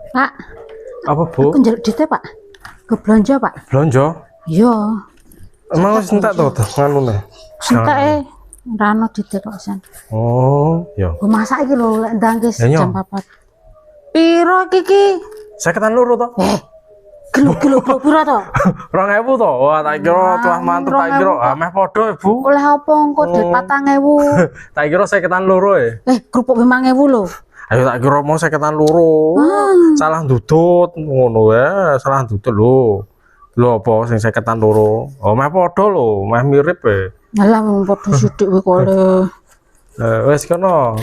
Pak, Apa, Bu? aku njaluk duit Pak. Ke belanja, Pak. Belanja? Iya. Emang wis entek to nganune? Entek rano duit kok san. Oh, ya. Gue masak iki lho lek ndang ki Ya, jam 4. Piro iki? 52 to? Gelo piro to? 2000 to? Wah, tak kira telah mantep tak kira. Ah, meh padha, Bu. Oleh apa engko duit 4000? Tak kira 52 ya. Kerupuk 5000 lho. Ayo tak kira mau 52. Salah ndudut ngono ya, salah ndudut lho. Lho apa sing 52? Oh, meh padha lho, meh mirip e. Alah wong padha sithik kowe kole. Wis kono.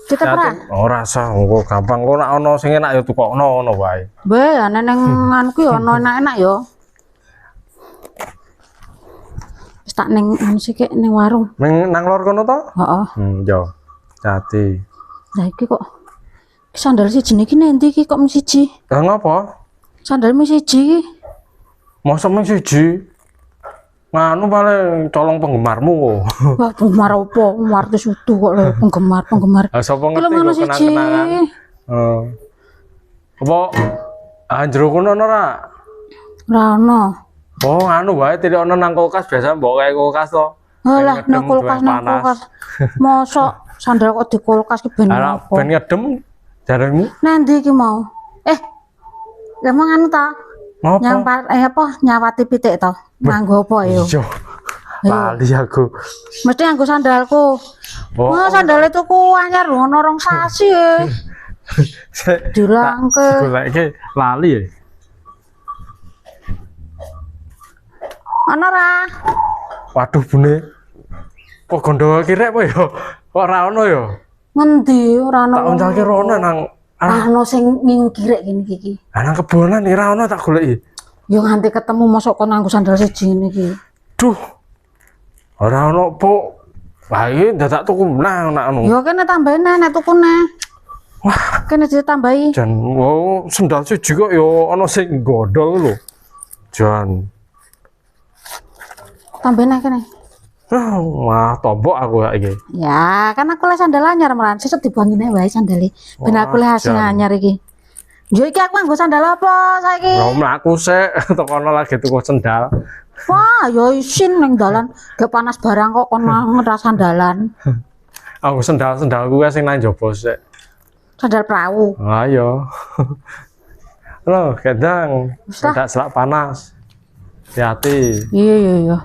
Kita pra. Ora usah, engko gampang kok nek ana sing enak ya tukokno ngono wae. Bae ana nang anku ya ana enak-enak ya. Wis tak ning anu sik ning warung. Ning nang lor kono to? Heeh. Yo. Hati. Lah iki kok sandal siji niki nendi iki kok mung siji? Lah ngapa? Sandal mung siji iki. Mosok mung siji. Nganu paling colong penggemarmu kok. Wah, penggemar apa? Artis utuh kok lho, penggemar. Ah sapa Film ngerti mana kok siji? kenang-kenangan. Apa anjero kono ora? Ora ono. Oh, anu wae tidak ono nang kulkas biasa mbok kae kulkas to. Alah, Ngedem nang kulkas tuwek panas. Mosok sandal kok di kulkas ki ben Ala apa? ben ngedem jaremu. Nendi iki mau? Lah mang anu ta? Ngopo? Nyawati pitik to. Nganggo apa ya? Iya. Lali aku. Mesti nganggo sandalku. Oh, Wah, sandal itu ku anyar lho, ono rong sasi e. Dilangke. goleke lali ya. Ono ra? Waduh, Bune. Kok gondo kirek apa ya? Kok ora ono ya? Ngendi ora ono? Tak uncalke rono nang Ono sing minggu kirek gini iki. nang kebonan ora ono tak goleki. Yo nganti ketemu mosok kon nganggo sandal siji ngene iki. Duh. Ora ono, Po. Wah, iki dadak tuku menang nak anu. Yo kene tambahin nek tukune. Wah, kene ditambahi. Jan, wow, sendal siji kok yo ono sing gondol lho. Jan. Tambahin kene. Wah, tombok aku ya iki. Ya, kan aku le sandal anyar meran, sesuk dibangine wae sandale. Ben aku le hasil Jan. anyar iki. Yo iki aku nganggo sandal apa saiki? Ya mlaku sik tekono lagi tuku sendal. Wah, yo isin ning dalan, gak panas barang kok kon ngeras sandalan. Aku sendal-sendal kuwi sing nang jaba sik. Sandal perahu. Ayo. Loh, kadang Wis lah. tidak selak panas. Hati-hati. Iya.